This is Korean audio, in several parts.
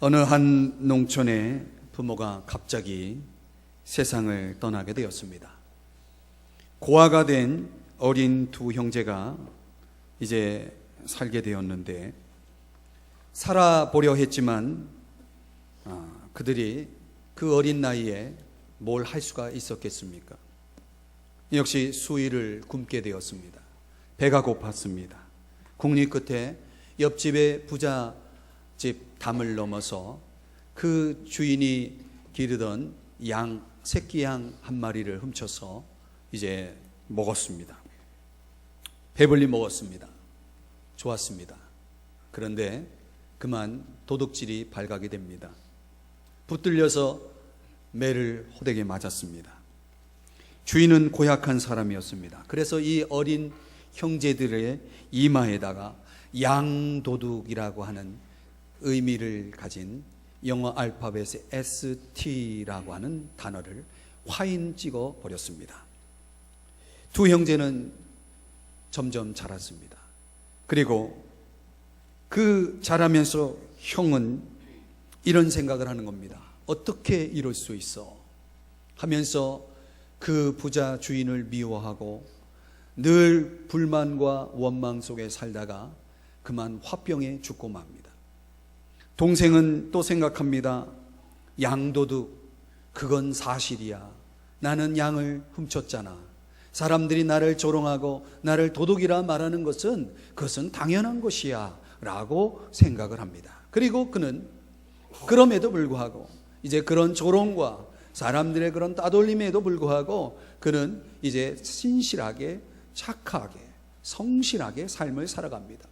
어느 한 농촌에 부모가 갑자기 세상을 떠나게 되었습니다. 고아가 된 어린 두 형제가 이제 살게 되었는데, 살아보려 했지만 그들이 그 어린 나이에 뭘 할 수가 있었겠습니까? 역시 수일을 굶게 되었습니다. 배가 고팠습니다. 국리 끝에 옆집의 부잣집 담을 넘어서 그 주인이 기르던 새끼 양 한 마리를 훔쳐서 이제 먹었습니다. 배불리 먹었습니다. 좋았습니다. 그런데 그만 도둑질이 발각이 됩니다. 붙들려서 매를 호되게 맞았습니다. 주인은 고약한 사람이었습니다. 그래서 이 어린 형제들의 이마에다가 양도둑이라고 하는 의미를 가진 영어 알파벳의 ST라고 하는 단어를 화인 찍어 버렸습니다. 두 형제는 점점 자랐습니다. 그리고 그 자라면서 형은 이런 생각을 하는 겁니다. 어떻게 이럴 수 있어? 하면서 그 부자 주인을 미워하고 늘 불만과 원망 속에 살다가 그만 화병에 죽고 맙니다. 동생은 또 생각합니다. 양도둑, 그건 사실이야. 나는 양을 훔쳤잖아. 사람들이 나를 조롱하고 나를 도둑이라 말하는 것은 그것은 당연한 것이야 라고 생각을 합니다. 그리고 그는 그럼에도 불구하고 이제 그런 조롱과 사람들의 그런 따돌림에도 불구하고 그는 이제 신실하게, 착하게, 성실하게 삶을 살아갑니다.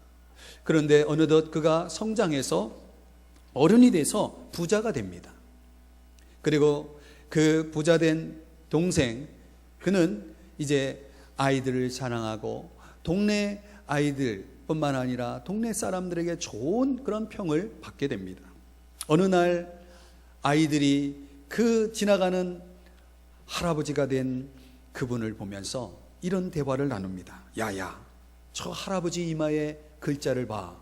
그런데 어느덧 그가 성장해서 어른이 돼서 부자가 됩니다. 그리고 그 부자된 동생, 그는 이제 아이들을 자랑하고 동네 아이들뿐만 아니라 동네 사람들에게 좋은 그런 평을 받게 됩니다. 어느 날 아이들이 그 지나가는 할아버지가 된 그분을 보면서 이런 대화를 나눕니다. 야야, 저 할아버지 이마에 글자를 봐.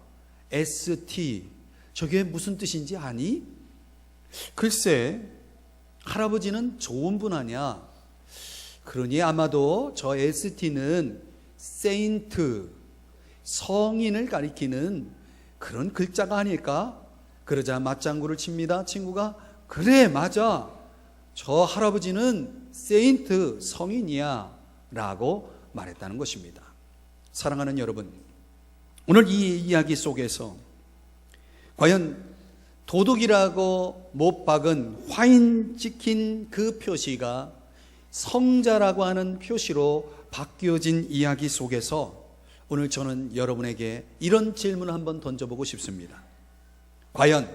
ST, 저게 무슨 뜻인지 아니? 글쎄, 할아버지는 좋은 분 아냐? 그러니 아마도 저 ST는 세인트, 성인을 가리키는 그런 글자가 아닐까? 그러자 맞장구를 칩니다. 친구가 그래, 맞아. 저 할아버지는 세인트, 성인이야 라고 말했다는 것입니다. 사랑하는 여러분, 오늘 이 이야기 속에서 과연 도둑이라고 못 박은 화인 찍힌 그 표시가 성자라고 하는 표시로 바뀌어진 이야기 속에서 오늘 저는 여러분에게 이런 질문을 한번 던져보고 싶습니다. 과연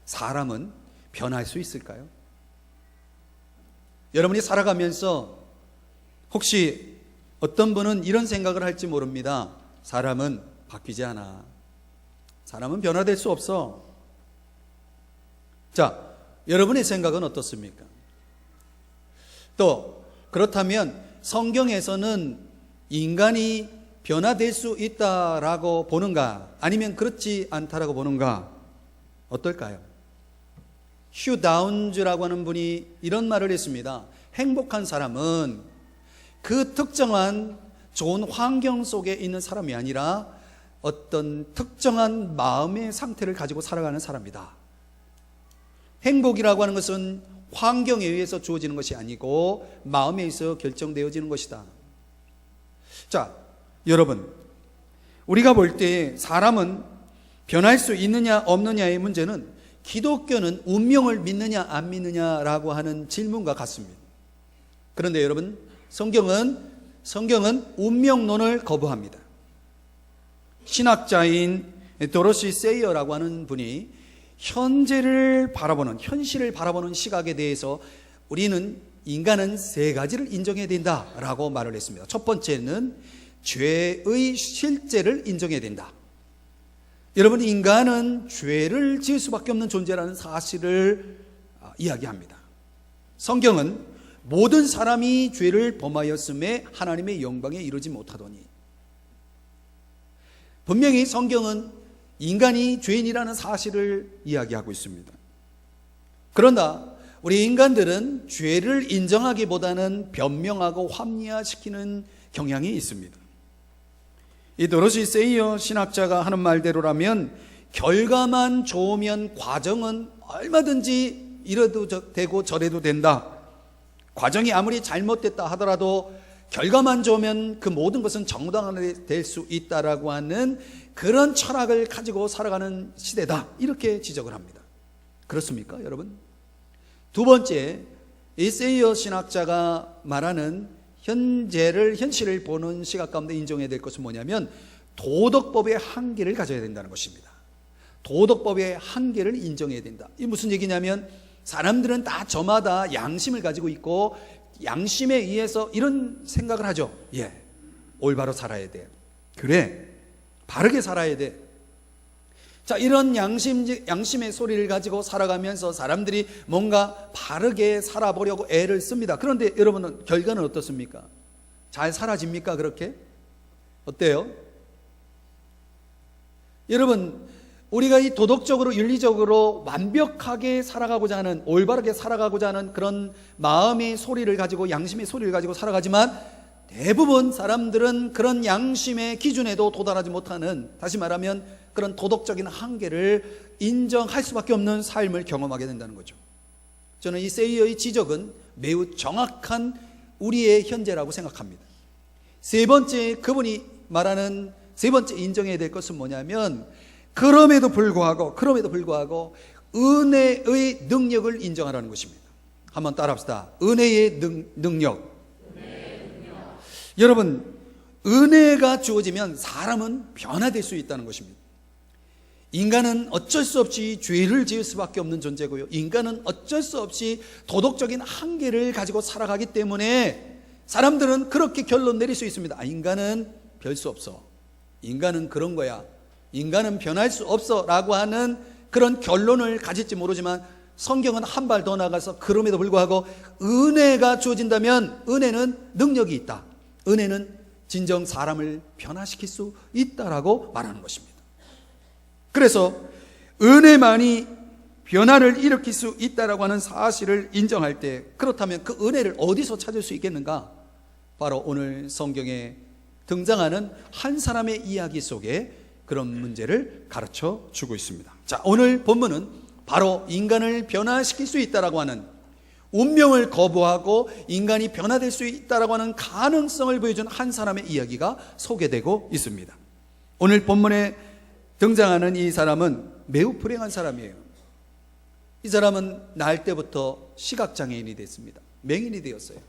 사람은 변할 수 있을까요? 여러분이 살아가면서 혹시 어떤 분은 이런 생각을 할지 모릅니다. 사람은 바뀌지 않아. 사람은 변화될 수 없어. 자, 여러분의 생각은 어떻습니까? 또 그렇다면 성경에서는 인간이 변화될 수 있다라고 보는가, 아니면 그렇지 않다라고 보는가, 어떨까요? 휴 다운즈라고 하는 분이 이런 말을 했습니다. 행복한 사람은 그 특정한 좋은 환경 속에 있는 사람이 아니라 어떤 특정한 마음의 상태를 가지고 살아가는 사람이다. 행복이라고 하는 것은 환경에 의해서 주어지는 것이 아니고 마음에 의해서 결정되어지는 것이다. 자, 여러분, 우리가 볼 때 사람은 변할 수 있느냐 없느냐의 문제는 기독교는 운명을 믿느냐 안 믿느냐라고 하는 질문과 같습니다. 그런데 여러분, 성경은 운명론을 거부합니다. 신학자인 도로시 세이어라고 하는 분이 현실을 바라보는 시각에 대해서 우리는 인간은 세 가지를 인정해야 된다라고 말을 했습니다. 첫 번째는 죄의 실제를 인정해야 된다. 여러분, 인간은 죄를 지을 수밖에 없는 존재라는 사실을 이야기합니다. 성경은 모든 사람이 죄를 범하였음에 하나님의 영광에 이르지 못하더니, 분명히 성경은 인간이 죄인이라는 사실을 이야기하고 있습니다. 그러나 우리 인간들은 죄를 인정하기보다는 변명하고 합리화시키는 경향이 있습니다. 이 도로시 세이어 신학자가 하는 말대로라면 결과만 좋으면 과정은 얼마든지 이래도 되고 저래도 된다. 과정이 아무리 잘못됐다 하더라도 결과만 좋으면 그 모든 것은 정당화될 수 있다라고 하는 그런 철학을 가지고 살아가는 시대다. 이렇게 지적을 합니다. 그렇습니까, 여러분? 두 번째, 이 세이어 신학자가 말하는 현실을 보는 시각 가운데 인정해야 될 것은 뭐냐면 도덕법의 한계를 가져야 된다는 것입니다. 도덕법의 한계를 인정해야 된다. 이게 무슨 얘기냐면 사람들은 다 저마다 양심을 가지고 있고 양심에 의해서 이런 생각을 하죠. 올바로 살아야 돼. 그래, 바르게 살아야 돼. 자, 이런 양심의 소리를 가지고 살아가면서 사람들이 뭔가 바르게 살아보려고 애를 씁니다. 그런데 여러분은 결과는 어떻습니까? 잘 사라집니까, 그렇게? 어때요? 여러분, 우리가 이 도덕적으로 윤리적으로 완벽하게 살아가고자 하는, 올바르게 살아가고자 하는 그런 마음의 소리를 가지고, 양심의 소리를 가지고 살아가지만 대부분 사람들은 그런 양심의 기준에도 도달하지 못하는, 다시 말하면 그런 도덕적인 한계를 인정할 수밖에 없는 삶을 경험하게 된다는 거죠. 저는 이 세이어의 지적은 매우 정확한 우리의 현재라고 생각합니다. 세 번째, 그분이 말하는 세 번째 인정해야 될 것은 뭐냐면 그럼에도 불구하고 은혜의 능력을 인정하라는 것입니다. 한번 따라합시다. 은혜의 능력. 여러분, 은혜가 주어지면 사람은 변화될 수 있다는 것입니다. 인간은 어쩔 수 없이 죄를 지을 수밖에 없는 존재고요. 인간은 어쩔 수 없이 도덕적인 한계를 가지고 살아가기 때문에 사람들은 그렇게 결론 내릴 수 있습니다. 인간은 별 수 없어. 인간은 그런 거야. 인간은 변할 수 없어 라고 하는 그런 결론을 가질지 모르지만 성경은 한 발 더 나가서 그럼에도 불구하고 은혜가 주어진다면 은혜는 능력이 있다. 은혜는 진정 사람을 변화시킬 수 있다라고 말하는 것입니다. 그래서 은혜만이 변화를 일으킬 수 있다라고 하는 사실을 인정할 때, 그렇다면 그 은혜를 어디서 찾을 수 있겠는가? 바로 오늘 성경에 등장하는 한 사람의 이야기 속에 그런 문제를 가르쳐 주고 있습니다. 자, 오늘 본문은 바로 인간을 변화시킬 수 있다라고 하는, 운명을 거부하고 인간이 변화될 수 있다라고 하는 가능성을 보여준 한 사람의 이야기가 소개되고 있습니다. 오늘 본문에 등장하는 이 사람은 매우 불행한 사람이에요. 이 사람은 날 때부터 시각장애인이 됐습니다. 맹인이 되었어요.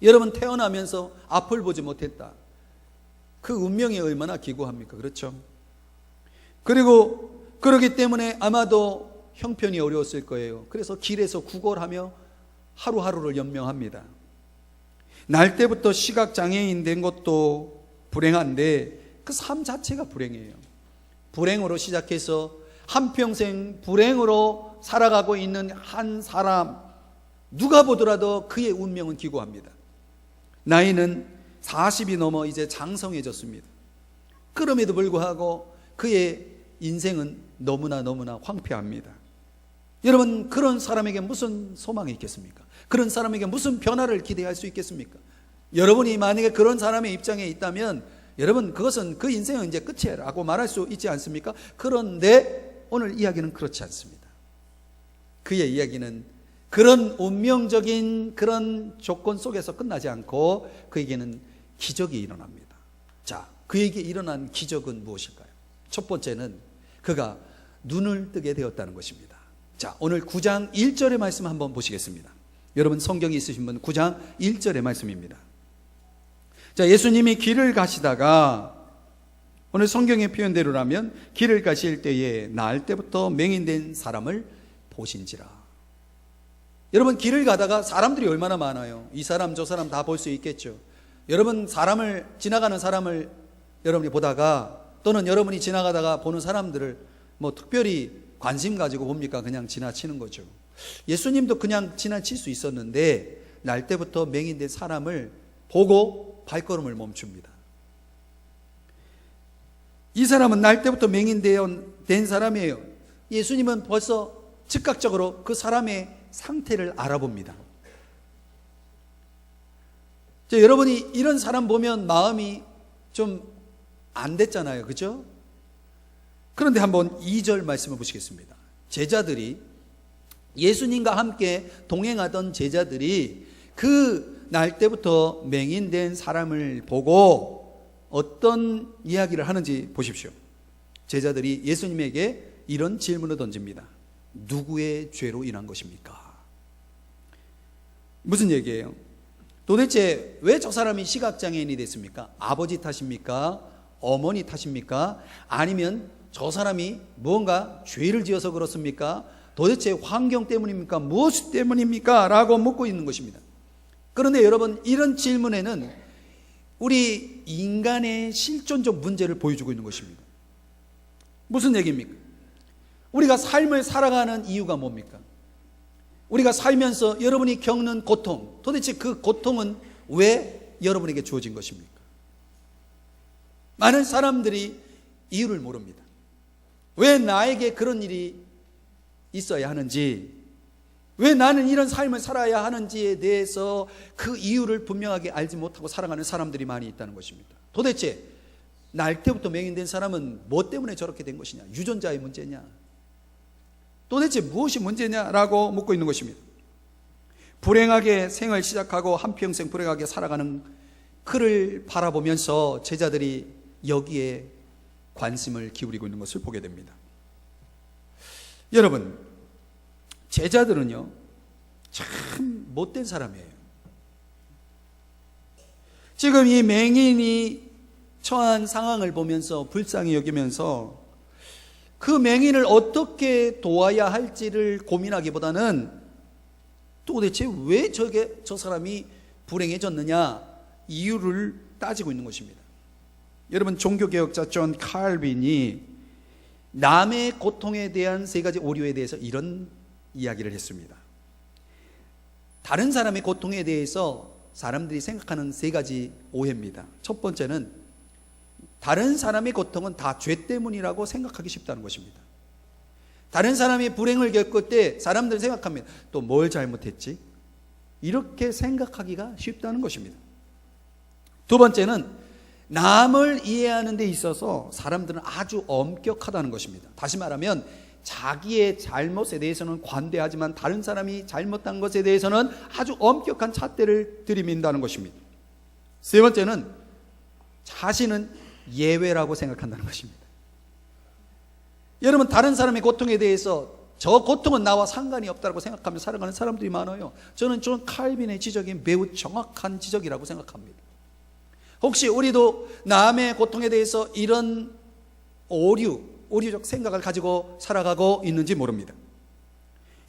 여러분, 태어나면서 앞을 보지 못했다. 그 운명이 얼마나 기구합니까? 그렇죠? 그리고 그러기 때문에 아마도 형편이 어려웠을 거예요. 그래서 길에서 구걸하며 하루하루를 연명합니다. 날 때부터 시각장애인 된 것도 불행한데 그 삶 자체가 불행해요. 불행으로 시작해서 한평생 불행으로 살아가고 있는 한 사람, 누가 보더라도 그의 운명은 기구합니다. 나이는 40이 넘어 이제 장성해졌습니다. 그럼에도 불구하고 그의 인생은 너무나 황폐합니다. 여러분, 그런 사람에게 무슨 소망이 있겠습니까? 그런 사람에게 무슨 변화를 기대할 수 있겠습니까? 여러분이 만약에 그런 사람의 입장에 있다면 여러분, 그것은 그 인생은 이제 끝이라고 말할 수 있지 않습니까? 그런데 오늘 이야기는 그렇지 않습니다. 그의 이야기는 그런 운명적인 그런 조건 속에서 끝나지 않고 그에게는 기적이 일어납니다. 자, 그에게 일어난 기적은 무엇일까요? 첫 번째는 그가 눈을 뜨게 되었다는 것입니다. 자, 오늘 9장 1절의 말씀 한번 보시겠습니다. 여러분, 성경이 있으신 분 9장 1절의 말씀입니다. 자, 예수님이 길을 가시다가 오늘 성경의 표현대로라면 길을 가실 때에 나을 때부터 맹인된 사람을 보신지라. 여러분, 길을 가다가 사람들이 얼마나 많아요. 이 사람 저 사람 다 볼 수 있겠죠. 여러분, 지나가는 사람을 여러분이 보다가, 또는 여러분이 지나가다가 보는 사람들을 뭐 특별히 관심 가지고 봅니까? 그냥 지나치는 거죠. 예수님도 그냥 지나칠 수 있었는데 날 때부터 맹인된 사람을 보고 발걸음을 멈춥니다. 이 사람은 날 때부터 맹인된 사람이에요. 예수님은 벌써 즉각적으로 그 사람의 상태를 알아봅니다. 여러분이 이런 사람 보면 마음이 좀 안 됐잖아요. 그죠? 그런데 한번 2절 말씀을 보시겠습니다. 제자들이, 예수님과 함께 동행하던 제자들이 그 날 때부터 맹인된 사람을 보고 어떤 이야기를 하는지 보십시오. 제자들이 예수님에게 이런 질문을 던집니다. 누구의 죄로 인한 것입니까? 무슨 얘기예요? 도대체 왜 저 사람이 시각장애인이 됐습니까? 아버지 탓입니까? 어머니 탓입니까? 아니면 저 사람이 무언가 죄를 지어서 그렇습니까? 도대체 환경 때문입니까? 무엇 때문입니까? 라고 묻고 있는 것입니다. 그런데 여러분, 이런 질문에는 우리 인간의 실존적 문제를 보여주고 있는 것입니다. 무슨 얘기입니까? 우리가 삶을 살아가는 이유가 뭡니까? 우리가 살면서 여러분이 겪는 고통, 도대체 그 고통은 왜 여러분에게 주어진 것입니까? 많은 사람들이 이유를 모릅니다. 왜 나에게 그런 일이 있어야 하는지, 왜 나는 이런 삶을 살아야 하는지에 대해서 그 이유를 분명하게 알지 못하고 살아가는 사람들이 많이 있다는 것입니다. 도대체 날 때부터 맹인된 사람은 뭐 때문에 저렇게 된 것이냐? 유전자의 문제냐? 도대체 무엇이 문제냐라고 묻고 있는 것입니다. 불행하게 생을 시작하고 한평생 불행하게 살아가는 그를 바라보면서 제자들이 여기에 관심을 기울이고 있는 것을 보게 됩니다. 여러분, 제자들은요, 참 못된 사람이에요. 지금 이 맹인이 처한 상황을 보면서 불쌍히 여기면서 그 맹인을 어떻게 도와야 할지를 고민하기보다는 도대체 왜 저 사람이 불행해졌느냐 이유를 따지고 있는 것입니다. 여러분, 종교개혁자 존 칼빈이 남의 고통에 대한 3가지 오류에 대해서 이런 이야기를 했습니다. 다른 사람의 고통에 대해서 사람들이 생각하는 3가지 오해입니다. 첫 번째는 다른 사람의 고통은 다 죄 때문이라고 생각하기 쉽다는 것입니다. 다른 사람이 불행을 겪을 때 사람들은 생각합니다. 또 뭘 잘못했지? 이렇게 생각하기가 쉽다는 것입니다. 두 번째는 남을 이해하는 데 있어서 사람들은 아주 엄격하다는 것입니다. 다시 말하면 자기의 잘못에 대해서는 관대하지만 다른 사람이 잘못한 것에 대해서는 아주 엄격한 잣대를 들이민다는 것입니다. 세 번째는 자신은 예외라고 생각한다는 것입니다. 여러분, 다른 사람의 고통에 대해서 저 고통은 나와 상관이 없다고 생각하며 살아가는 사람들이 많아요. 저는 존 칼빈의 지적이 매우 정확한 지적이라고 생각합니다. 혹시 우리도 남의 고통에 대해서 이런 오류적 생각을 가지고 살아가고 있는지 모릅니다.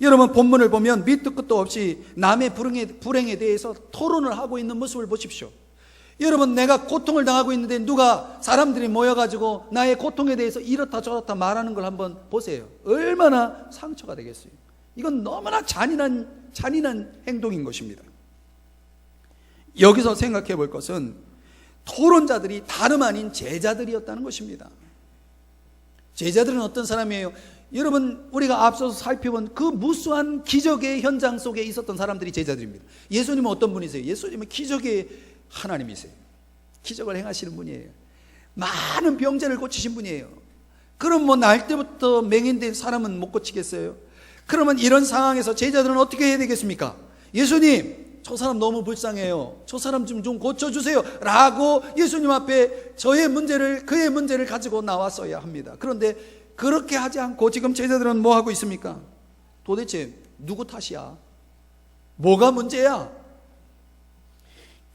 여러분, 본문을 보면 밑도 끝도 없이 남의 불행에 대해서 토론을 하고 있는 모습을 보십시오. 여러분, 내가 고통을 당하고 있는데 누가 사람들이 모여가지고 나의 고통에 대해서 이렇다 저렇다 말하는 걸 한번 보세요. 얼마나 상처가 되겠어요. 이건 너무나 잔인한 행동인 것입니다. 여기서 생각해 볼 것은 토론자들이 다름 아닌 제자들이었다는 것입니다. 제자들은 어떤 사람이에요? 여러분, 우리가 앞서서 살펴본 그 무수한 기적의 현장 속에 있었던 사람들이 제자들입니다. 예수님은 어떤 분이세요? 예수님은 기적의 하나님이세요. 기적을 행하시는 분이에요. 많은 병자를 고치신 분이에요. 그럼 뭐 날 때부터 맹인된 사람은 못 고치겠어요? 그러면 이런 상황에서 제자들은 어떻게 해야 되겠습니까? 예수님, 저 사람 너무 불쌍해요. 저 사람 좀 고쳐주세요 라고 예수님 앞에 그의 문제를 가지고 나왔어야 합니다. 그런데 그렇게 하지 않고 지금 제자들은 뭐 하고 있습니까? 도대체 누구 탓이야? 뭐가 문제야?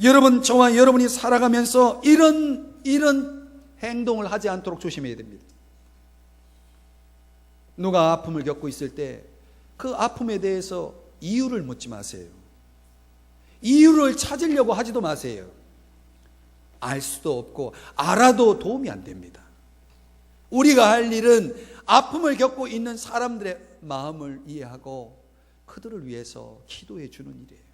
여러분, 저와 여러분이 살아가면서 이런 행동을 하지 않도록 조심해야 됩니다. 누가 아픔을 겪고 있을 때 그 아픔에 대해서 이유를 묻지 마세요. 이유를 찾으려고 하지도 마세요. 알 수도 없고 알아도 도움이 안 됩니다. 우리가 할 일은 아픔을 겪고 있는 사람들의 마음을 이해하고 그들을 위해서 기도해 주는 일이에요.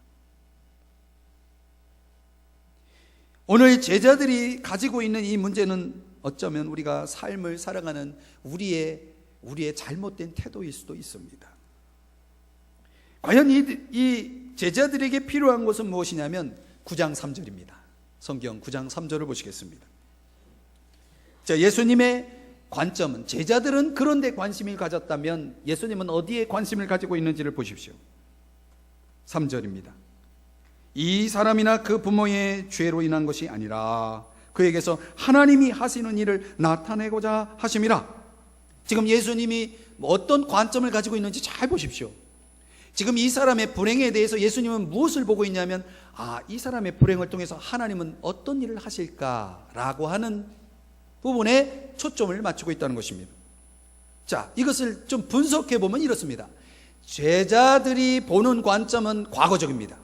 오늘 제자들이 가지고 있는 이 문제는 어쩌면 우리가 삶을 살아가는 우리의 잘못된 태도일 수도 있습니다. 과연 이 제자들에게 필요한 것은 무엇이냐면 9장 3절입니다. 성경 9장 3절을 보시겠습니다. 자, 예수님의 관점은, 제자들은 그런 데 관심을 가졌다면 예수님은 어디에 관심을 가지고 있는지를 보십시오. 3절입니다. 이 사람이나 그 부모의 죄로 인한 것이 아니라 그에게서 하나님이 하시는 일을 나타내고자 하심이라. 지금 예수님이 어떤 관점을 가지고 있는지 잘 보십시오. 지금 이 사람의 불행에 대해서 예수님은 무엇을 보고 있냐면, 이 사람의 불행을 통해서 하나님은 어떤 일을 하실까라고 하는 부분에 초점을 맞추고 있다는 것입니다. 자, 이것을 좀 분석해 보면 이렇습니다. 제자들이 보는 관점은 과거적입니다.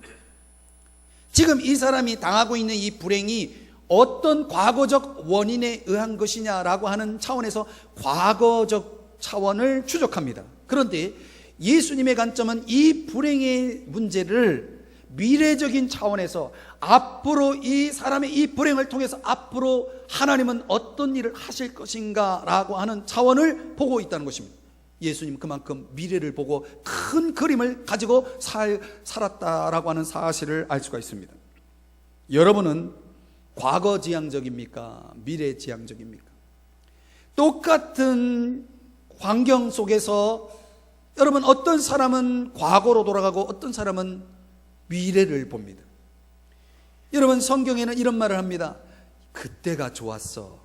지금 이 사람이 당하고 있는 이 불행이 어떤 과거적 원인에 의한 것이냐라고 하는 차원에서 과거적 차원을 추적합니다. 그런데 예수님의 관점은 이 불행의 문제를 미래적인 차원에서 앞으로 이 사람의 이 불행을 통해서 앞으로 하나님은 어떤 일을 하실 것인가 라고 하는 차원을 보고 있다는 것입니다. 예수님 그만큼 미래를 보고 큰 그림을 가지고 살았다라고 하는 사실을 알 수가 있습니다. 여러분은 과거 지향적입니까? 미래 지향적입니까? 똑같은 환경 속에서 여러분, 어떤 사람은 과거로 돌아가고 어떤 사람은 미래를 봅니다. 여러분, 성경에는 이런 말을 합니다. 그때가 좋았어.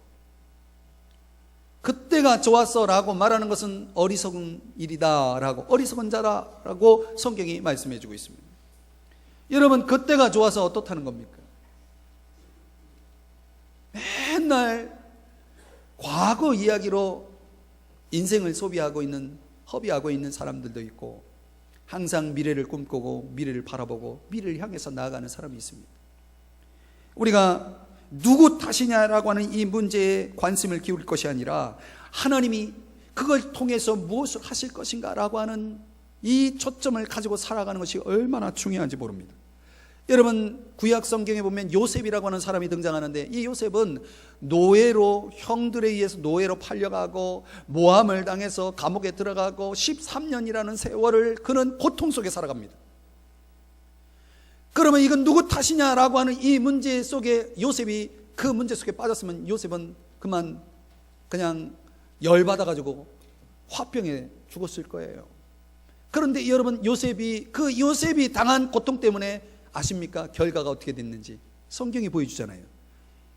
그때가 좋았어 라고 말하는 것은 어리석은 일이다 라고, 어리석은 자라고 성경이 말씀해 주고 있습니다. 여러분, 그때가 좋아서 어떻다는 겁니까? 맨날 과거 이야기로 인생을 허비하고 있는 사람들도 있고, 항상 미래를 꿈꾸고 미래를 바라보고 미래를 향해서 나아가는 사람이 있습니다. 우리가 누구 탓이냐라고 하는 이 문제에 관심을 기울일 것이 아니라 하나님이 그걸 통해서 무엇을 하실 것인가 라고 하는 이 초점을 가지고 살아가는 것이 얼마나 중요한지 모릅니다. 여러분, 구약 성경에 보면 요셉이라고 하는 사람이 등장하는데, 이 요셉은 노예로, 형들에 의해서 노예로 팔려가고 모함을 당해서 감옥에 들어가고 13년이라는 세월을 그는 고통 속에 살아갑니다. 그러면 이건 누구 탓이냐라고 하는 이 문제 속에 요셉이 그 문제 속에 빠졌으면 요셉은 그냥 열받아가지고 화병에 죽었을 거예요. 그런데 여러분, 요셉이 당한 고통 때문에 아십니까? 결과가 어떻게 됐는지 성경이 보여주잖아요.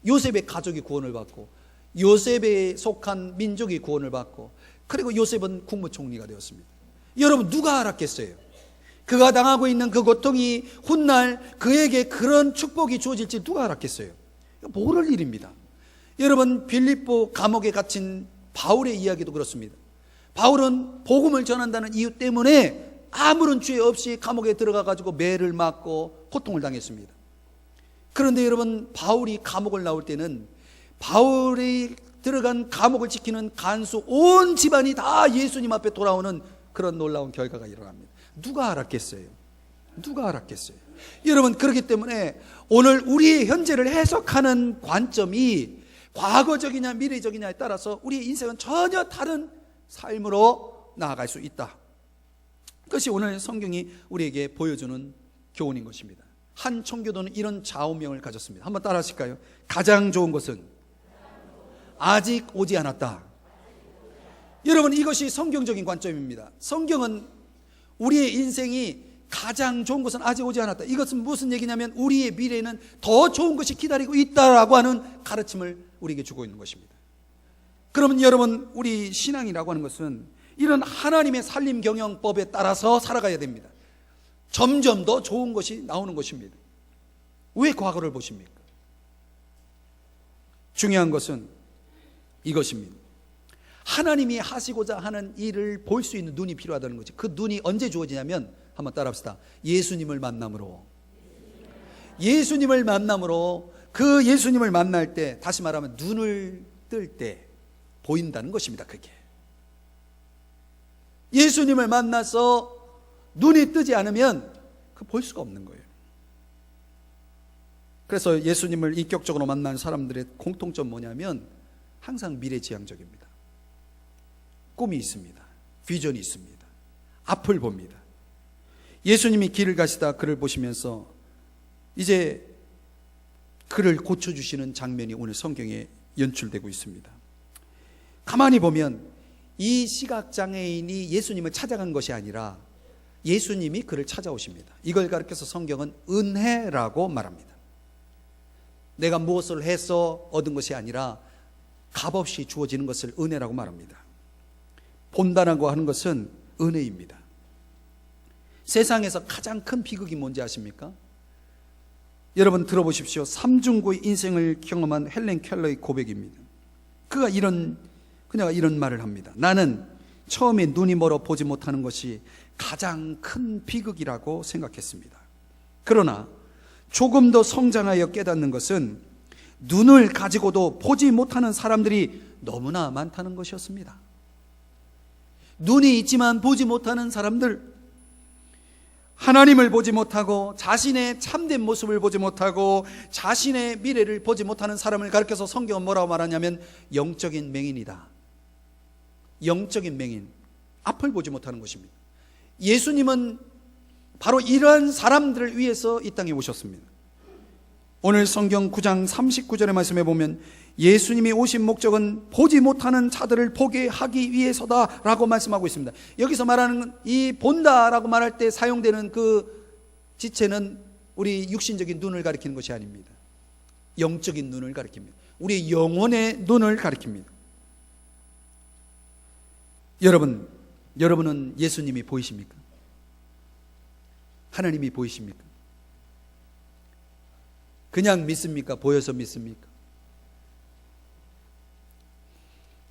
요셉의 가족이 구원을 받고, 요셉에 속한 민족이 구원을 받고, 그리고 요셉은 국무총리가 되었습니다. 여러분, 누가 알았겠어요? 그가 당하고 있는 그 고통이 훗날 그에게 그런 축복이 주어질지 누가 알았겠어요? 모를 일입니다. 여러분, 빌립보 감옥에 갇힌 바울의 이야기도 그렇습니다. 바울은 복음을 전한다는 이유 때문에 아무런 죄 없이 감옥에 들어가 가지고 매를 맞고 고통을 당했습니다. 그런데 여러분, 바울이 감옥을 나올 때는 바울이 들어간 감옥을 지키는 간수 온 집안이 다 예수님 앞에 돌아오는 그런 놀라운 결과가 일어납니다. 누가 알았겠어요? 누가 알았겠어요? 여러분, 그렇기 때문에 오늘 우리의 현재를 해석하는 관점이 과거적이냐 미래적이냐에 따라서 우리의 인생은 전혀 다른 삶으로 나아갈 수 있다. 그것이 오늘 성경이 우리에게 보여주는 교훈인 것입니다. 한 청교도는 이런 좌우명을 가졌습니다. 한번 따라 하실까요? 가장 좋은 것은 아직 오지 않았다. 여러분, 이것이 성경적인 관점입니다. 성경은 우리의 인생이 가장 좋은 것은 아직 오지 않았다. 이것은 무슨 얘기냐면 우리의 미래에는 더 좋은 것이 기다리고 있다라고 하는 가르침을 우리에게 주고 있는 것입니다. 그러면 여러분, 우리 신앙이라고 하는 것은 이런 하나님의 살림 경영법에 따라서 살아가야 됩니다. 점점 더 좋은 것이 나오는 것입니다. 왜 과거를 보십니까? 중요한 것은 이것입니다. 하나님이 하시고자 하는 일을 볼 수 있는 눈이 필요하다는 거죠. 그 눈이 언제 주어지냐면, 한번 따라합시다. 예수님을 만남으로. 예수님을 만남으로, 그 예수님을 만날 때, 다시 말하면 눈을 뜰 때 보인다는 것입니다. 그게 예수님을 만나서 눈이 뜨지 않으면 그 볼 수가 없는 거예요. 그래서 예수님을 인격적으로 만난 사람들의 공통점 뭐냐면 항상 미래지향적입니다. 꿈이 있습니다. 비전이 있습니다. 앞을 봅니다. 예수님이 길을 가시다 그를 보시면서 이제 그를 고쳐주시는 장면이 오늘 성경에 연출되고 있습니다. 가만히 보면 이 시각장애인이 예수님을 찾아간 것이 아니라 예수님이 그를 찾아오십니다. 이걸 가르쳐서 성경은 은혜라고 말합니다. 내가 무엇을 해서 얻은 것이 아니라 값없이 주어지는 것을 은혜라고 말합니다. 본다라고 하는 것은 은혜입니다. 세상에서 가장 큰 비극이 뭔지 아십니까? 여러분 들어보십시오. 삼중고의 인생을 경험한 헬렌 켈러의 고백입니다. 그가 이런 말을 합니다. 나는 처음에 눈이 멀어 보지 못하는 것이 가장 큰 비극이라고 생각했습니다. 그러나 조금 더 성장하여 깨닫는 것은 눈을 가지고도 보지 못하는 사람들이 너무나 많다는 것이었습니다. 눈이 있지만 보지 못하는 사람들, 하나님을 보지 못하고 자신의 참된 모습을 보지 못하고 자신의 미래를 보지 못하는 사람을 가르쳐서 성경은 뭐라고 말하냐면 영적인 맹인이다. 영적인 맹인, 앞을 보지 못하는 것입니다. 예수님은 바로 이러한 사람들을 위해서 이 땅에 오셨습니다. 오늘 성경 9장 39절의 말씀에 보면 예수님이 오신 목적은 보지 못하는 자들을 보게 하기 위해서다라고 말씀하고 있습니다. 여기서 말하는 이 본다라고 말할 때 사용되는 그 지체는 우리 육신적인 눈을 가리키는 것이 아닙니다. 영적인 눈을 가리킵니다. 우리 영혼의 눈을 가리킵니다. 여러분은 예수님이 보이십니까? 하나님이 보이십니까? 그냥 믿습니까? 보여서 믿습니까?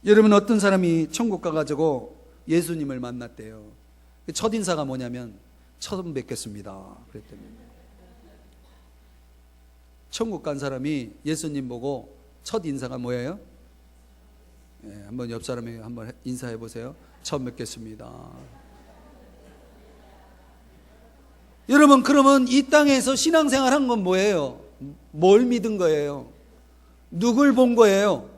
여러분, 어떤 사람이 천국 가가지고 예수님을 만났대요. 첫인사가 뭐냐면 처음 뵙겠습니다 그랬더니, 천국 간 사람이 예수님 보고 첫 인사가 뭐예요? 한번 옆 사람에게 한번 인사해 보세요. 처음 뵙겠습니다. 여러분, 그러면 이 땅에서 신앙생활 한 건 뭐예요? 뭘 믿은 거예요? 누굴 본 거예요?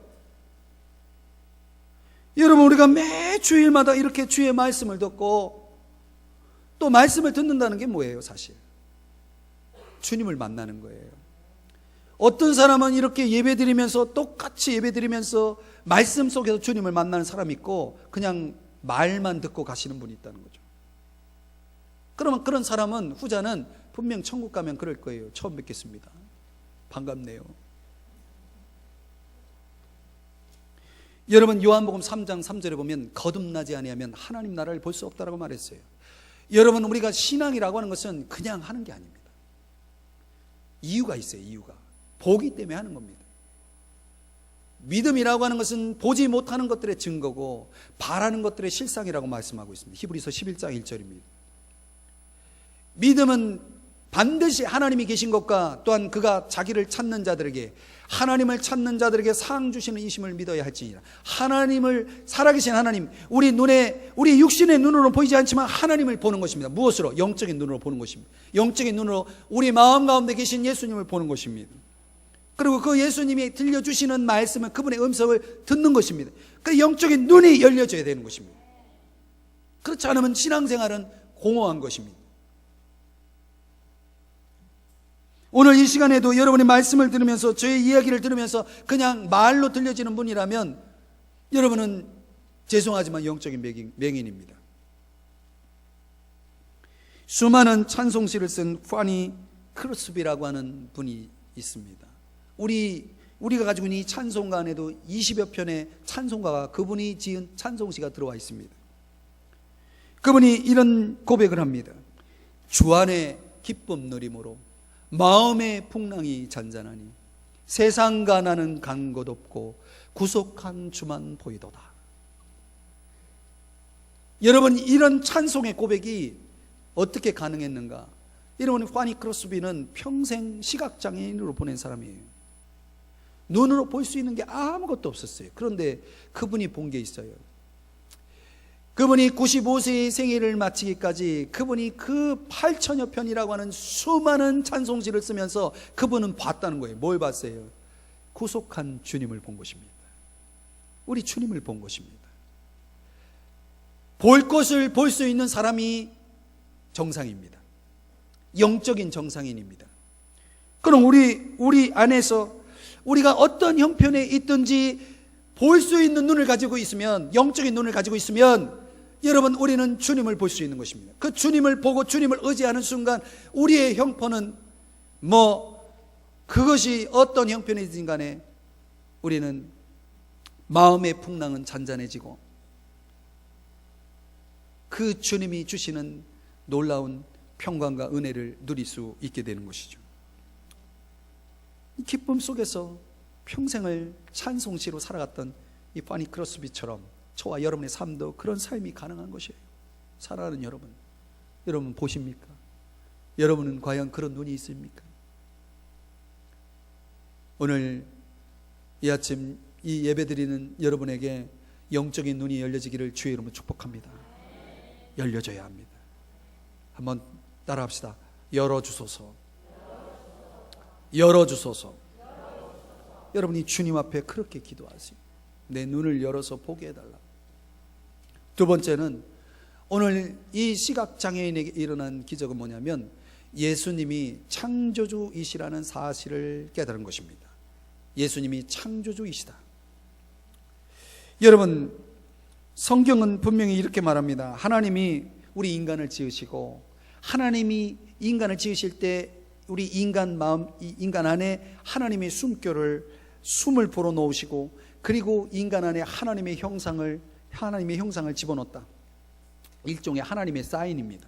여러분, 우리가 매 주일마다 이렇게 주의 말씀을 듣고 또 말씀을 듣는다는 게 뭐예요? 사실 주님을 만나는 거예요. 어떤 사람은 이렇게 예배드리면서 똑같이 예배드리면서 말씀 속에서 주님을 만나는 사람이 있고 그냥 말만 듣고 가시는 분이 있다는 거죠. 그러면 그런 사람은, 후자는 분명 천국 가면 그럴 거예요. 처음 뵙겠습니다. 반갑네요. 여러분, 요한복음 3장 3절에 보면 거듭나지 아니하면 하나님 나라를 볼 수 없다라고 말했어요. 여러분, 우리가 신앙이라고 하는 것은 그냥 하는 게 아닙니다. 이유가 있어요. 이유가 보기 때문에 하는 겁니다. 믿음이라고 하는 것은 보지 못하는 것들의 증거고 바라는 것들의 실상이라고 말씀하고 있습니다. 히브리서 11장 1절입니다. 믿음은 반드시 하나님이 계신 것과 또한 그가 자기를 찾는 자들에게, 하나님을 찾는 자들에게 상 주시는 이심을 믿어야 할지니라. 하나님을, 살아계신 하나님, 우리 육신의 눈으로 보이지 않지만 하나님을 보는 것입니다. 무엇으로? 영적인 눈으로 보는 것입니다. 영적인 눈으로 우리 마음 가운데 계신 예수님을 보는 것입니다. 그리고 그 예수님이 들려주시는 말씀을, 그분의 음성을 듣는 것입니다. 그 영적인 눈이 열려져야 되는 것입니다. 그렇지 않으면 신앙생활은 공허한 것입니다. 오늘 이 시간에도 여러분의 말씀을 들으면서, 저의 이야기를 들으면서 그냥 말로 들려지는 분이라면 여러분은 죄송하지만 영적인 맹인입니다. 수많은 찬송시를 쓴 파니 크로스비라고 하는 분이 있습니다. 우리가 가지고 있는 이 찬송가 안에도 20여 편의 찬송가가, 그분이 지은 찬송시가 들어와 있습니다. 그분이 이런 고백을 합니다. 주 안에 기쁨 누림으로 마음의 풍랑이 잔잔하니 세상과 나는 간 곳 없고 구속한 주만 보이도다. 여러분, 이런 찬송의 고백이 어떻게 가능했는가? 여러분, 파니 크로스비는 평생 시각장애인으로 보낸 사람이에요. 눈으로 볼 수 있는 게 아무것도 없었어요. 그런데 그분이 본 게 있어요. 그분이 95세의 생애를 마치기까지 그분이 그 8천여 편이라고 하는 수많은 찬송시를 쓰면서 그분은 봤다는 거예요. 뭘 봤어요? 구속한 주님을 본 것입니다. 우리 주님을 본 것입니다. 볼 것을 볼 수 있는 사람이 정상입니다. 영적인 정상인입니다. 그럼 우리 안에서 우리가 어떤 형편에 있든지 볼 수 있는 눈을 가지고 있으면, 영적인 눈을 가지고 있으면 여러분, 우리는 주님을 볼 수 있는 것입니다. 그 주님을 보고 주님을 의지하는 순간 우리의 형편은 그것이 어떤 형편이든 간에 우리는 마음의 풍랑은 잔잔해지고 그 주님이 주시는 놀라운 평강과 은혜를 누릴 수 있게 되는 것이죠. 이 기쁨 속에서 평생을 찬송시로 살아갔던 이 파니 크로스비처럼 저와 여러분의 삶도 그런 삶이 가능한 것이에요. 사랑하는 여러분 보십니까? 여러분은 과연 그런 눈이 있습니까? 오늘 이 아침 이 예배드리는 여러분에게 영적인 눈이 열려지기를 주의 이름으로 축복합니다. 열려져야 합니다. 한번 따라합시다. 열어주소서. 열어주소서. 여러분이 주님 앞에 그렇게 기도하세요. 내 눈을 열어서 보게 해달라. 두 번째는 오늘 이 시각장애인에게 일어난 기적은 뭐냐면 예수님이 창조주이시라는 사실을 깨달은 것입니다. 예수님이 창조주이시다. 여러분, 성경은 분명히 이렇게 말합니다. 하나님이 우리 인간을 지으시고 하나님이 인간을 지으실 때 우리 인간 마음, 인간 안에 하나님의 숨을 불어넣으시고 그리고 인간 안에 하나님의 형상을 집어넣었다. 일종의 하나님의 사인입니다.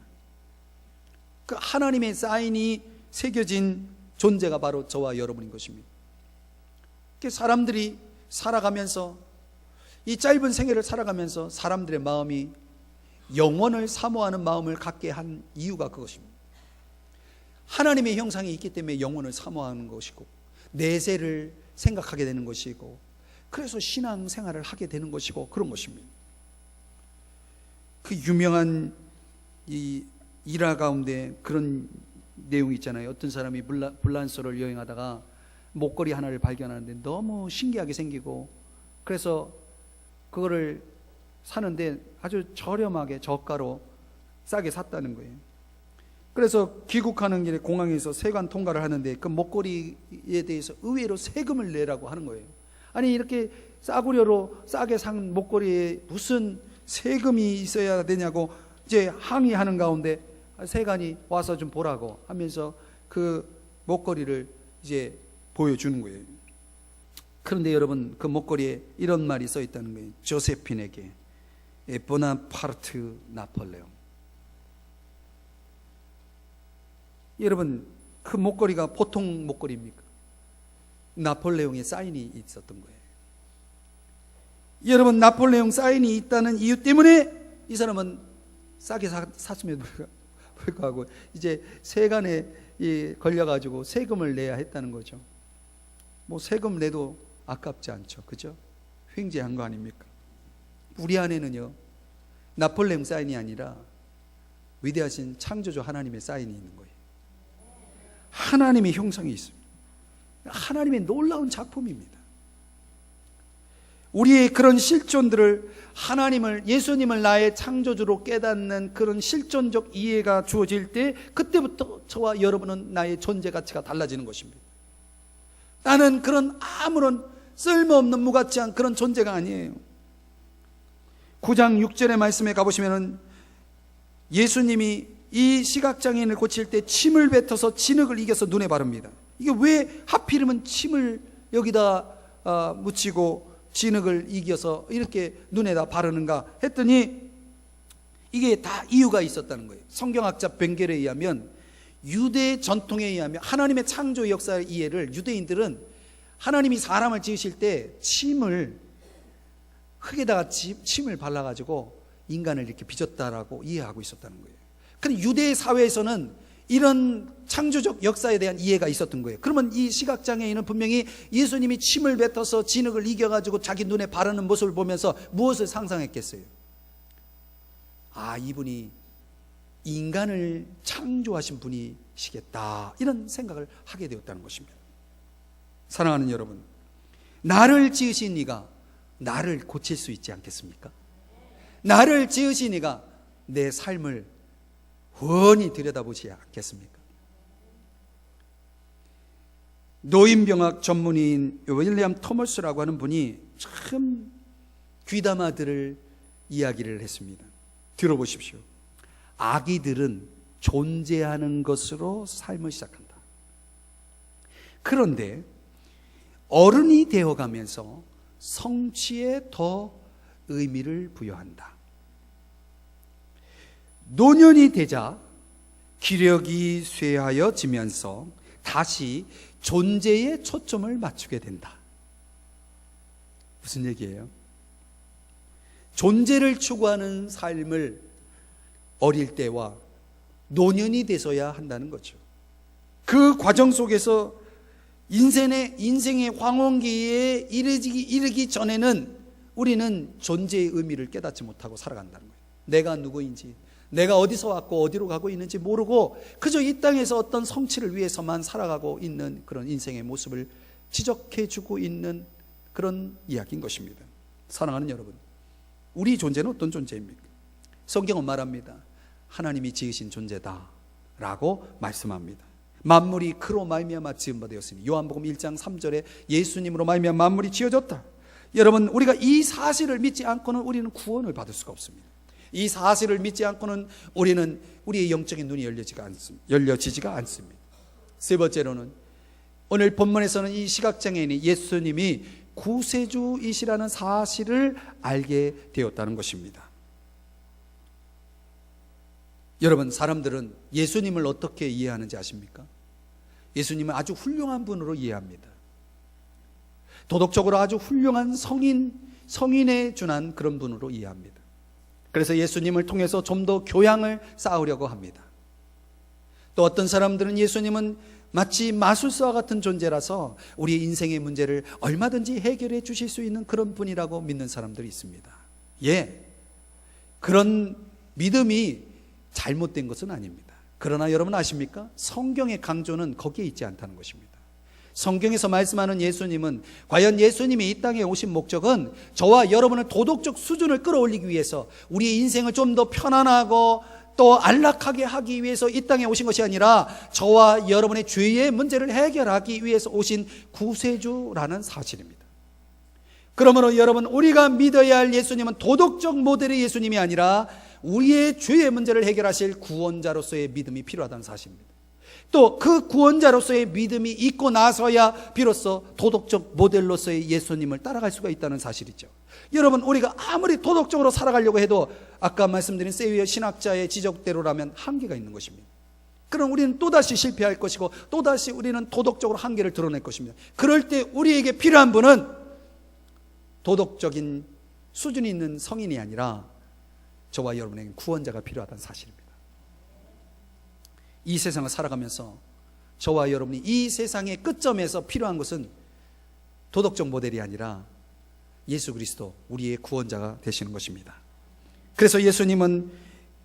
그 하나님의 사인이 새겨진 존재가 바로 저와 여러분인 것입니다. 사람들이 살아가면서 이 짧은 생애를 살아가면서 사람들의 마음이 영원을 사모하는 마음을 갖게 한 이유가 그것입니다. 하나님의 형상이 있기 때문에 영원을 사모하는 것이고 내세를 생각하게 되는 것이고 그래서 신앙생활을 하게 되는 것이고 그런 것입니다. 그 유명한 이 일화 가운데 그런 내용이 있잖아요. 어떤 사람이 불란서를 여행하다가 목걸이 하나를 발견하는데 너무 신기하게 생기고 그래서 그거를 사는데 아주 저렴하게 저가로 싸게 샀다는 거예요. 그래서 귀국하는 길에 공항에서 세관 통과를 하는데 그 목걸이에 대해서 의외로 세금을 내라고 하는 거예요. 아니 이렇게 싸구려로 싸게 산 목걸이에 무슨 세금이 있어야 되냐고 이제 항의하는 가운데 세관이 와서 좀 보라고 하면서 그 목걸이를 이제 보여주는 거예요. 그런데 여러분 그 목걸이에 이런 말이 써 있다는 거예요. 조세핀에게 보나파르트 나폴레옹. 여러분 그 목걸이가 보통 목걸이입니까? 나폴레옹의 사인이 있었던 거예요. 여러분 나폴레옹 사인이 있다는 이유 때문에 이 사람은 싸게 샀음에도 불구하고 이제 세관에 걸려가지고 세금을 내야 했다는 거죠. 뭐 세금 내도 아깝지 않죠. 그죠? 횡재한 거 아닙니까? 우리 안에는요 나폴레옹 사인이 아니라 위대하신 창조주 하나님의 사인이 있는 거예요. 하나님의 형상이 있습니다. 하나님의 놀라운 작품입니다. 우리의 그런 실존들을 예수님을 나의 창조주로 깨닫는 그런 실존적 이해가 주어질 때 그때부터 저와 여러분은 나의 존재 가치가 달라지는 것입니다. 나는 그런 아무런 쓸모없는 무가치한 그런 존재가 아니에요. 9장 6절의 말씀에 가보시면 예수님이 이 시각장애인을 고칠 때 침을 뱉어서 진흙을 이겨서 눈에 바릅니다. 이게 왜 하필이면 침을 여기다 묻히고 진흙을 이겨서 이렇게 눈에다 바르는가 했더니 이게 다 이유가 있었다는 거예요. 성경학자 벵겔에 의하면 유대 전통에 의하면 하나님의 창조 역사의 이해를 유대인들은 하나님이 사람을 지으실 때 흙에다가 침을 발라가지고 인간을 이렇게 빚었다라고 이해하고 있었다는 거예요. 근데 유대 사회에서는 이런 창조적 역사에 대한 이해가 있었던 거예요. 그러면 이 시각장애인은 분명히 예수님이 침을 뱉어서 진흙을 이겨가지고 자기 눈에 바르는 모습을 보면서 무엇을 상상했겠어요? 아, 이분이 인간을 창조하신 분이시겠다, 이런 생각을 하게 되었다는 것입니다. 사랑하는 여러분, 나를 지으신 이가 나를 고칠 수 있지 않겠습니까? 나를 지으신 이가 내 삶을 훤히 들여다보지 않겠습니까? 노인병학 전문의인 윌리엄 토머스라고 하는 분이 참 귀담아 들을 이야기를 했습니다. 들어보십시오. 아기들은 존재하는 것으로 삶을 시작한다. 그런데 어른이 되어가면서 성취에 더 의미를 부여한다. 노년이 되자 기력이 쇠하여지면서 다시 존재에 초점을 맞추게 된다. 무슨 얘기예요? 존재를 추구하는 삶을 어릴 때와 노년이 돼서야 한다는 거죠. 그 과정 속에서 인생의 황혼기에 이르기 전에는 우리는 존재의 의미를 깨닫지 못하고 살아간다는 거예요. 내가 누구인지, 내가 어디서 왔고 어디로 가고 있는지 모르고 그저 이 땅에서 어떤 성취를 위해서만 살아가고 있는 그런 인생의 모습을 지적해주고 있는 그런 이야기인 것입니다. 사랑하는 여러분, 우리 존재는 어떤 존재입니까? 성경은 말합니다. 하나님이 지으신 존재다 라고 말씀합니다. 만물이 그로 말미암아 지은 바 되었으니, 요한복음 1장 3절에 예수님으로 말미암아 만물이 지어졌다. 여러분, 우리가 이 사실을 믿지 않고는 우리는 구원을 받을 수가 없습니다. 이 사실을 믿지 않고는 우리는 우리의 영적인 눈이 열려지지가 않습니다. 세 번째로는 오늘 본문에서는 이 시각장애인이 예수님이 구세주이시라는 사실을 알게 되었다는 것입니다. 여러분, 사람들은 예수님을 어떻게 이해하는지 아십니까? 예수님은 아주 훌륭한 분으로 이해합니다. 도덕적으로 아주 훌륭한 성인에 준한 그런 분으로 이해합니다. 그래서 예수님을 통해서 좀 더 교양을 쌓으려고 합니다. 또 어떤 사람들은 예수님은 마치 마술사와 같은 존재라서 우리의 인생의 문제를 얼마든지 해결해 주실 수 있는 그런 분이라고 믿는 사람들이 있습니다. 예, 그런 믿음이 잘못된 것은 아닙니다. 그러나 여러분 아십니까? 성경의 강조는 거기에 있지 않다는 것입니다. 성경에서 말씀하는 예수님은, 과연 예수님이 이 땅에 오신 목적은 저와 여러분의 도덕적 수준을 끌어올리기 위해서, 우리의 인생을 좀 더 편안하고 또 안락하게 하기 위해서 이 땅에 오신 것이 아니라 저와 여러분의 죄의 문제를 해결하기 위해서 오신 구세주라는 사실입니다. 그러므로 여러분, 우리가 믿어야 할 예수님은 도덕적 모델의 예수님이 아니라 우리의 죄의 문제를 해결하실 구원자로서의 믿음이 필요하다는 사실입니다. 또 그 구원자로서의 믿음이 있고 나서야 비로소 도덕적 모델로서의 예수님을 따라갈 수가 있다는 사실이죠. 여러분, 우리가 아무리 도덕적으로 살아가려고 해도 아까 말씀드린 세위어 신학자의 지적대로라면 한계가 있는 것입니다. 그럼 우리는 또다시 실패할 것이고 또다시 우리는 도덕적으로 한계를 드러낼 것입니다. 그럴 때 우리에게 필요한 분은 도덕적인 수준이 있는 성인이 아니라 저와 여러분에게 구원자가 필요하다는 사실입니다. 이 세상을 살아가면서 저와 여러분이 이 세상의 끝점에서 필요한 것은 도덕적 모델이 아니라 예수 그리스도, 우리의 구원자가 되시는 것입니다. 그래서 예수님은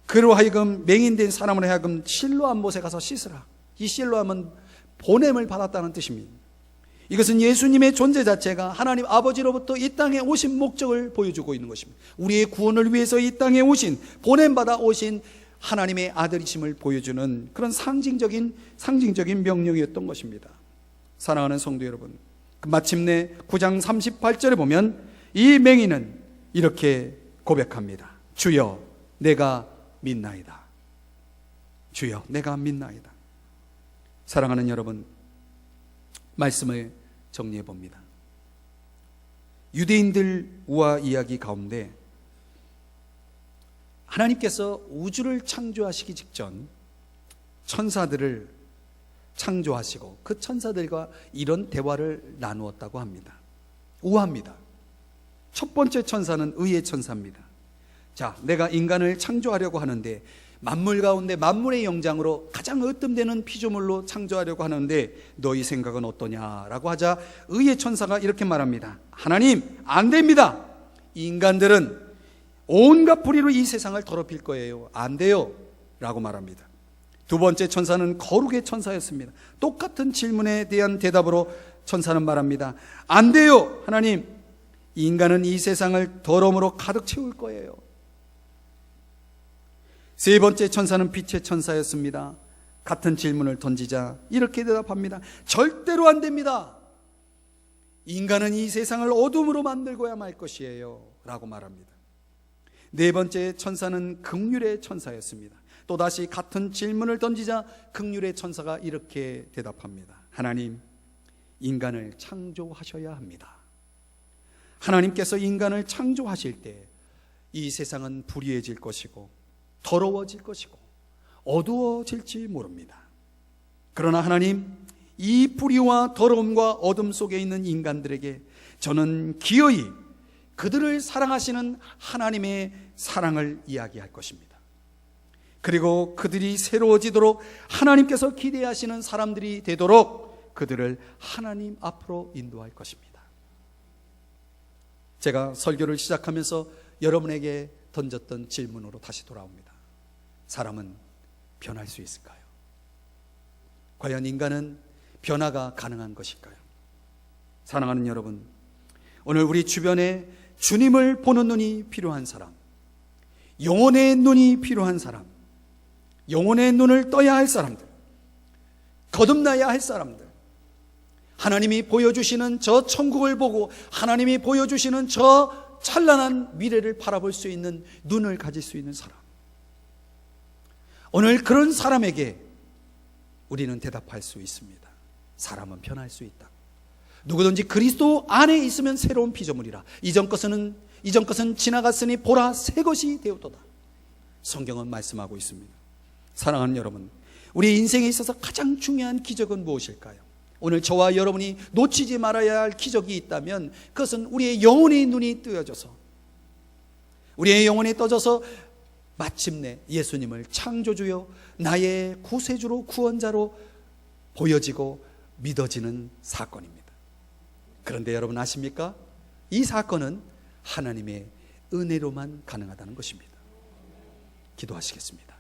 그로 하여금 맹인된 사람으로 하여금 실로암 못에 가서 씻으라. 이 실로암은 보냄을 받았다는 뜻입니다. 이것은 예수님의 존재 자체가 하나님 아버지로부터 이 땅에 오신 목적을 보여주고 있는 것입니다. 우리의 구원을 위해서 이 땅에 오신, 보냄받아 오신 하나님의 아들이심을 보여주는 그런 상징적인 명령이었던 것입니다. 사랑하는 성도 여러분, 마침내 9장 38절에 보면 이 맹인은 이렇게 고백합니다. 주여, 내가 믿나이다. 주여, 내가 믿나이다. 사랑하는 여러분, 말씀을 정리해 봅니다. 유대인들 우화 이야기 가운데 하나님께서 우주를 창조하시기 직전 천사들을 창조하시고 그 천사들과 이런 대화를 나누었다고 합니다. 우화입니다. 첫 번째 천사는 의의 천사입니다. 자, 내가 인간을 창조하려고 하는데 만물 가운데 만물의 영장으로 가장 으뜸되는 피조물로 창조하려고 하는데 너희 생각은 어떠냐라고 하자 의의 천사가 이렇게 말합니다. 하나님, 안 됩니다. 인간들은 온갖 불의로 이 세상을 더럽힐 거예요. 안 돼요 라고 말합니다. 두 번째 천사는 거룩의 천사였습니다. 똑같은 질문에 대한 대답으로 천사는 말합니다. 안 돼요. 하나님, 인간은 이 세상을 더러움으로 가득 채울 거예요. 세 번째 천사는 빛의 천사였습니다. 같은 질문을 던지자 이렇게 대답합니다. 절대로 안 됩니다. 인간은 이 세상을 어둠으로 만들고야 말 것이에요 라고 말합니다. 네 번째 천사는 긍휼의 천사였습니다. 또다시 같은 질문을 던지자 긍휼의 천사가 이렇게 대답합니다. 하나님, 인간을 창조하셔야 합니다. 하나님께서 인간을 창조하실 때 이 세상은 불의해질 것이고 더러워질 것이고 어두워질지 모릅니다. 그러나 하나님, 이 불의와 더러움과 어둠 속에 있는 인간들에게 저는 기어이 그들을 사랑하시는 하나님의 사랑을 이야기할 것입니다. 그리고 그들이 새로워지도록 하나님께서 기대하시는 사람들이 되도록 그들을 하나님 앞으로 인도할 것입니다. 제가 설교를 시작하면서 여러분에게 던졌던 질문으로 다시 돌아옵니다. 사람은 변할 수 있을까요? 과연 인간은 변화가 가능한 것일까요? 사랑하는 여러분, 오늘 우리 주변에 주님을 보는 눈이 필요한 사람, 영혼의 눈이 필요한 사람, 영혼의 눈을 떠야 할 사람들, 거듭나야 할 사람들, 하나님이 보여주시는 저 천국을 보고 하나님이 보여주시는 저 찬란한 미래를 바라볼 수 있는 눈을 가질 수 있는 사람, 오늘 그런 사람에게 우리는 대답할 수 있습니다. 사람은 변할 수 있다. 누구든지 그리스도 안에 있으면 새로운 피조물이라. 이전 것은 지나갔으니 보라 새 것이 되었도다. 성경은 말씀하고 있습니다. 사랑하는 여러분, 우리 인생에 있어서 가장 중요한 기적은 무엇일까요? 오늘 저와 여러분이 놓치지 말아야 할 기적이 있다면 그것은 우리의 영혼의 눈이 뜨여져서, 우리의 영혼이 떠져서 마침내 예수님을 창조주요 나의 구세주로 구원자로 보여지고 믿어지는 사건입니다. 그런데 여러분 아십니까? 이 사건은 하나님의 은혜로만 가능하다는 것입니다. 기도하시겠습니다.